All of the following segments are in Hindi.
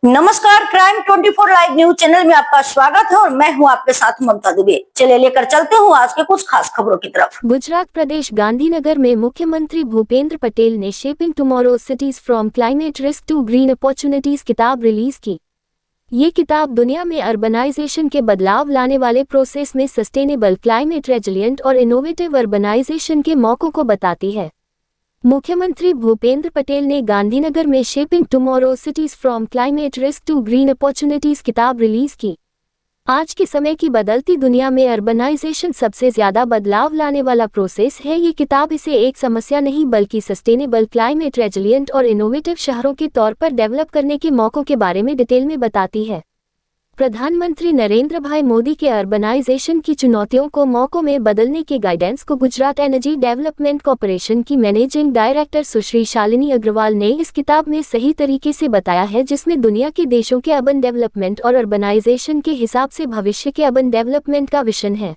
नमस्कार, क्राइम 24 लाइव न्यूज चैनल में आपका स्वागत है और मैं हूं आपके साथ ममता दुबे। चलिए लेकर चलते हूं आज के कुछ खास खबरों की तरफ। गुजरात प्रदेश गांधीनगर में मुख्यमंत्री भूपेंद्र पटेल ने shaping tomorrow cities from climate risk to green opportunities किताब रिलीज की। ये किताब दुनिया में अर्बनाइजेशन के बदलाव लाने वाले प्रोसेस में सस्टेनेबल, क्लाइमेट रेजिलिएंट और इनोवेटिव अर्बनाइजेशन के मौकों को बताती है। मुख्यमंत्री भूपेंद्र पटेल ने गांधीनगर में shaping tomorrow cities from climate risk to green opportunities किताब रिलीज की। आज के समय की बदलती दुनिया में अर्बनाइजेशन सबसे ज्यादा बदलाव लाने वाला प्रोसेस है। ये किताब इसे एक समस्या नहीं बल्कि सस्टेनेबल, क्लाइमेट रेजिलिएंट और इनोवेटिव शहरों के तौर पर डेवलप करने के मौकों के बारे में डिटेल में बताती है। प्रधानमंत्री नरेंद्र भाई मोदी के अर्बनाइजेशन की चुनौतियों को मौकों में बदलने के गाइडेंस को गुजरात एनर्जी डेवलपमेंट कॉर्पोरेशन की मैनेजिंग डायरेक्टर सुश्री शालिनी अग्रवाल ने इस किताब में सही तरीके से बताया है, जिसमें दुनिया के देशों के अर्बन डेवलपमेंट और अर्बनाइजेशन के हिसाब से भविष्य के अर्बन डेवलपमेंट का विजन है।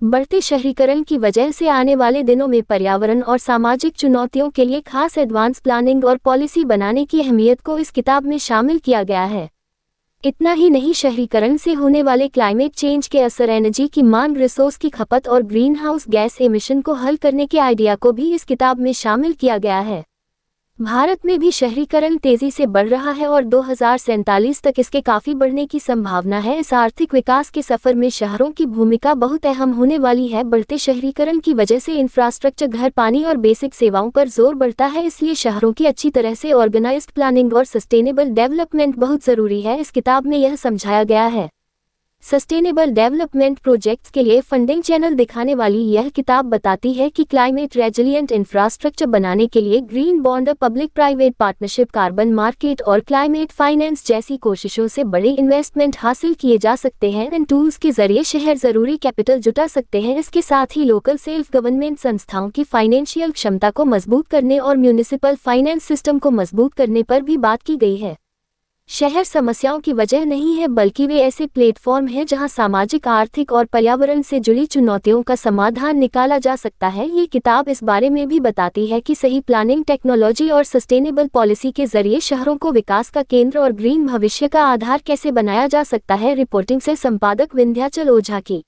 बढ़ते शहरीकरण की वजह से आने वाले दिनों में पर्यावरण और सामाजिक चुनौतियों के लिए खास एडवांस प्लानिंग और पॉलिसी बनाने की अहमियत को इस किताब में शामिल किया गया है। इतना ही नहीं, शहरीकरण से होने वाले क्लाइमेट चेंज के असर, एनर्जी की मांग, रिसोर्स की खपत और ग्रीन हाउस गैस एमिशन को हल करने के आइडिया को भी इस किताब में शामिल किया गया है। भारत में भी शहरीकरण तेजी से बढ़ रहा है और 2047 तक इसके काफी बढ़ने की संभावना है। इस आर्थिक विकास के सफर में शहरों की भूमिका बहुत अहम होने वाली है। बढ़ते शहरीकरण की वजह से इंफ्रास्ट्रक्चर, घर, पानी और बेसिक सेवाओं पर जोर बढ़ता है, इसलिए शहरों की अच्छी तरह से ऑर्गेनाइज्ड प्लानिंग और सस्टेनेबल डेवलपमेंट बहुत जरूरी है। इस किताब में यह समझाया गया है। सस्टेनेबल डेवलपमेंट प्रोजेक्ट्स के लिए फंडिंग चैनल दिखाने वाली यह किताब बताती है कि क्लाइमेट रेजिलिएंट इंफ्रास्ट्रक्चर बनाने के लिए green bond, public private partnership, carbon market और क्लाइमेट फाइनेंस जैसी कोशिशों से बड़े इन्वेस्टमेंट हासिल किए जा सकते हैं। इन टूल्स के जरिए शहर जरूरी कैपिटल जुटा सकते हैं। इसके साथ ही लोकल सेल्फ गवर्नमेंट संस्थाओं की फाइनेंशियल क्षमता को मजबूत करने और म्यूनिसिपल फाइनेंस सिस्टम को मजबूत करने पर भी बात की गई है। शहर समस्याओं की वजह नहीं है बल्कि वे ऐसे प्लेटफॉर्म हैं जहां सामाजिक, आर्थिक और पर्यावरण से जुड़ी चुनौतियों का समाधान निकाला जा सकता है। ये किताब इस बारे में भी बताती है कि सही प्लानिंग, टेक्नोलॉजी और सस्टेनेबल पॉलिसी के जरिए शहरों को विकास का केंद्र और ग्रीन भविष्य का आधार कैसे बनाया जा सकता है। रिपोर्टिंग से संपादक विंध्याचल ओझा की।